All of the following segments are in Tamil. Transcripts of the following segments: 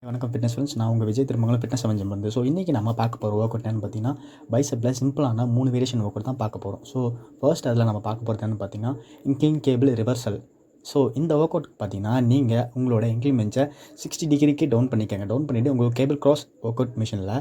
வணக்கம் ஃபிட்னஸ் ஃப்ரெண்ட்ஸ். நான் உங்கள் விஜய் திருமங்கலம் ஃபிட்னஸ் சமஞ்சம் வந்து. ஸோ இன்றைக்கி நம்ம பார்க்க போகிற ஒர்க் அவுட் என்னன்னு பார்த்தீங்கன்னா, பைசெப்பில் சிம்பிளான 3 வேரியேஷன் ஒர்க் அவுட் தான் பார்க்க போகிறோம். ஸோ ஃபர்ஸ்ட் அதில் நம்ம பார்க்க போகிறது என்னன்னு பார்த்தீங்கன்னா, இன்க்ளைன் கேபிள் ரிவர்சல். ஸோ இந்த ஒர்க் அவுட் பார்த்தீங்கன்னா, நீங்கள் உங்களோட இன்க்ளிமெண்ட்ஸை 60 டிகிரிக்கு டவுன் பண்ணிக்கோங்க. டவுன் பண்ணிவிட்டு உங்களுக்கு கேபிள் க்ராஸ் ஒர்க் அவுட் மிஷினில்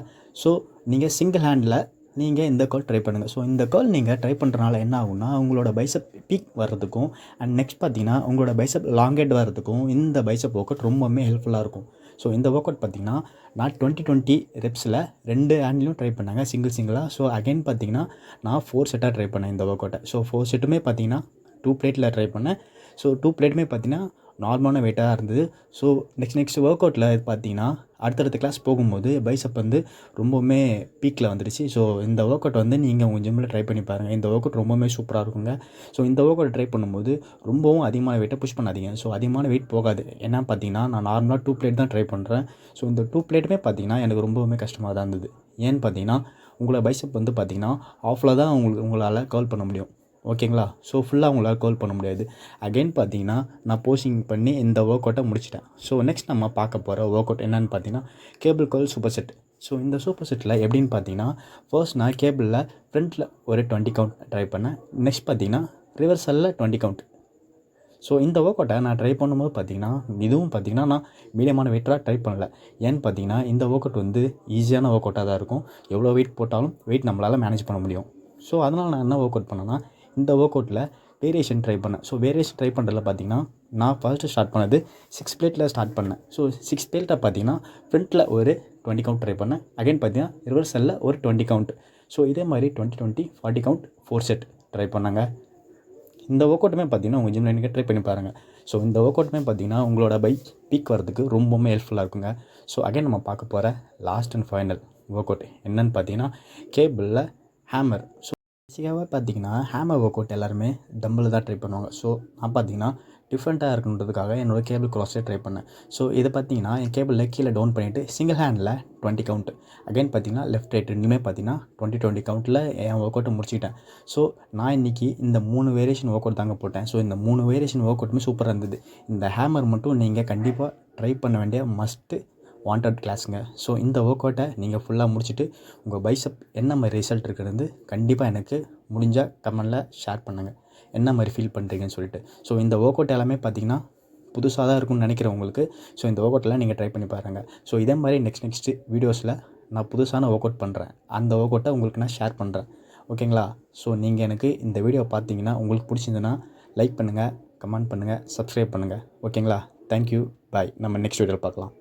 ஸோ நீங்கள் சிங்கிள் ஹேண்டில் நீங்கள் இந்த கால் ட்ரை பண்ணுங்கள். ஸோ இந்த கால் நீங்கள் ட்ரை பண்ணுறனால என்ன ஆகும்னா, உங்களோட பைசப் பீக் வர்றதுக்கும் அண்ட் நெக்ஸ்ட் பார்த்தீங்கன்னா உங்களோட பைசப் லாங்கெட் வர்றதுக்கும் இந்த பைசப் ஒர்க் அவுட் ரொம்பவுமே ஹெல்ப்ஃபுல்லாக இருக்கும். ஸோ இந்த ஒர்க் அவுட் பார்த்திங்கன்னா நான் 20 ரெப்ஸில் 2 ஹேண்ட்லையும் ட்ரை பண்ணாங்க சிங்கிளாக. ஸோ அகைன் பார்த்திங்கன்னா நான் 4 செட்டாக ட்ரை பண்ணேன் இந்த ஒர்க் அவுட்டை. ஸோ 4 செட்டுமே பார்த்திங்கன்னா 2 பிளேட்டில் ட்ரை பண்ணேன். ஸோ 2 பிளேட்டுமே பார்த்திங்கன்னா நார்மலான வெயிட்டாக இருந்தது. ஸோ நெக்ஸ்ட் ஒர்க் அவுட்டில் பார்த்திங்கன்னா அடுத்தடுத்த கிளாஸ் போகும்போது பைசப் வந்து ரொம்பவுமே பீக்கில் வந்துடுச்சு. ஸோ இந்த ஒர்க் அவுட் வந்து நீங்கள் உங்கள் ஜிம்மில் ட்ரை பண்ணி பாருங்கள். இந்த ஒர்க் அவுட் ரொம்பவுமே சூப்பராக இருக்குங்க. ஸோ இந்த ஒர்க் அவுட் ட்ரை பண்ணும்போது ரொம்பவும் அதிகமான வெயிட்டை புஷ் பண்ணாதீங்க. ஸோ அதிகமான வெயிட் போகாது. ஏன்னா பார்த்தீங்கன்னா நான் நார்மலாக 2 பிளேட் தான் ட்ரை பண்ணுறேன். ஸோ இந்த 2 பிளேட்டுமே பார்த்தீங்கன்னா எனக்கு ரொம்பவுமே கஷ்டமாக தான் இருந்தது. ஏன்னு பார்த்தீங்கன்னா உங்களை பைசப் வந்து பார்த்தீங்கன்னா ஆஃபில் தான் உங்களால் கர்ல் பண்ண முடியும். ஓகேங்களா? ஸோ ஃபுல்லாக உங்களால் கர்ல் பண்ண முடியாது. அகைன் பார்த்தீங்கன்னா நான் போஸ்டிங் பண்ணி இந்த ஒர்க் அவுட்டை முடிச்சிட்டேன். ஸோ நெக்ஸ்ட் நம்ம பார்க்க போகிற ஒர்க் அவுட் என்னென்னு பார்த்தீங்கன்னா cable curl super set. So இந்த சூப்பர் செட்டில் எப்படின்னு பார்த்தீங்கன்னா, ஃபர்ஸ்ட் நான் கேபிளில் ஃப்ரண்ட்டில் ஒரு 20 கவுண்ட் ட்ரை பண்ணேன். நெக்ஸ்ட் பார்த்தீங்கன்னா ரிவர்சலில் 20 கவுண்ட். ஸோ இந்த ஒர்க் அவுட்டை நான் ட்ரை பண்ணும்போது பார்த்தீங்கன்னா இதுவும் பார்த்தீங்கன்னா நான் மீடியமான வெயிட்டாக ட்ரை பண்ணல. ஏன்னு பார்த்தீங்கன்னா இந்த ஒர்க் அவுட் வந்து ஈஸியான ஒர்க் அவுட்டாக தான் இருக்கும். எவ்வளோ வெயிட் போட்டாலும் வெயிட் நம்மளால் மேனேஜ் பண்ண முடியும். ஸோ அதனால் நான் என்ன ஒர்க் அவுட் பண்ணேன்னா இந்த ஒர்க் அவுட்டில் வேரியேஷன் ட்ரை பண்ணேன். ஸோ வேரியேஷன் ட்ரை பண்ணுறதுல பார்த்தீங்கன்னா நான் ஃபர்ஸ்ட்டு ஸ்டார்ட் பண்ணது 6 பிளேட்டில் ஸ்டார்ட் பண்ணேன். ஸோ 6 பிளேட்டை பார்த்தீங்கன்னா ஃப்ரண்ட்டில் ஒரு 20 கவுண்ட் ட்ரை பண்ணேன். அகைன் பார்த்தீங்கன்னா ரிவர்சலில் ஒரு 20 கவுண்ட். ஸோ இதே மாதிரி 20 40 கவுண்ட் 4 செட் ட்ரை பண்ணாங்க. இந்த ஒர்க் அவுட்டுமே பார்த்தீங்கன்னா உங்கள் ஜிம்மில் நீங்கள் ட்ரை பண்ணி பாருங்கள். ஸோ இந்த ஒர்க் அவுட்டுமே பார்த்தீங்கன்னா உங்களோட பீக் வரதுக்கு ரொம்பவுமே ஹெல்ப்ஃபுல்லாக இருக்குங்க. ஸோ அகைன் நம்ம பார்க்க போகிற last and final work out என்னென்னு பார்த்தீங்கன்னா கேபிளில் ஹேமர். ஸோ பேசிக்காகவே பார்த்தீங்கன்னா ஹேமர் ஒர்க் அவுட் எல்லாருமே டம்பிள் தான் ட்ரை பண்ணுவாங்க. ஸோ நான் பார்த்தீங்கன்னா டிஃப்ரெண்ட்டாக இருக்குன்றதுக்காக என்னோடய கேபிள் க்ராஸே ட்ரை பண்ணேன். ஸோ இதை பார்த்தீங்கன்னா என் கேபிளில் கீழே டவுன் பண்ணிவிட்டு சிங்கிள் ஹேண்டில் 20 கவுண்ட். அகைன் பார்த்தீங்கன்னா லெஃப்ட் ரைட் ரெண்டுமே பார்த்தீங்கன்னா 20 கவுண்ட்டில் என் ஒர்க் அவுட்டை முடிச்சுக்கிட்டேன். ஸோ நான் இன்றைக்கி இந்த 3 வேரியேஷன் ஒர்க் அவுட் தாங்க போட்டேன். ஸோ இந்த 3 வேரியேஷன் ஒர்க் அவுட்டுமே சூப்பராக இருந்தது. இந்த ஹேமர் மட்டும் நீங்கள் கண்டிப்பாக ட்ரை பண்ண வேண்டிய மஸ்ட்டு வாண்டட் கிளாஸுங்க. ஸோ இந்த ஒர்க் அவுட்டை நீங்கள் ஃபுல்லாக முடிச்சுட்டு உங்கள் பைசப் என்ன மாதிரி ரிசல்ட் இருக்குறது கண்டிப்பாக எனக்கு முடிஞ்சால் கமெண்டில் ஷேர் பண்ணுங்கள். என்ன மாதிரி ஃபீல் பண்ணுறீங்கன்னு சொல்லிட்டு. ஸோ இந்த ஒர்க் அவுட் எல்லாமே பார்த்தீங்கன்னா புதுசாக தான் இருக்கும்னு நினைக்கிறேன் உங்களுக்கு. ஸோ இந்த ஒர்க் அவுட்டெலாம் நீங்கள் ட்ரை பண்ணி பாருங்கள். ஸோ இதே மாதிரி நெக்ஸ்ட்டு வீடியோஸில் நான் புதுசான ஒர்க் அவுட் பண்ணுறேன். அந்த ஒர்க் அவுட்டை உங்களுக்கு நான் ஷேர் பண்ணுறேன். ஓகேங்களா? ஸோ நீங்கள் எனக்கு இந்த வீடியோ பார்த்தீங்கன்னா உங்களுக்கு பிடிச்சிருந்துன்னா லைக் பண்ணுங்கள், கமெண்ட் பண்ணுங்கள், சப்ஸ்கிரைப் பண்ணுங்கள். ஓகேங்களா? தேங்க்யூ. பாய். நம்ம நெக்ஸ்ட் வீடியோவில் பார்க்கலாம்.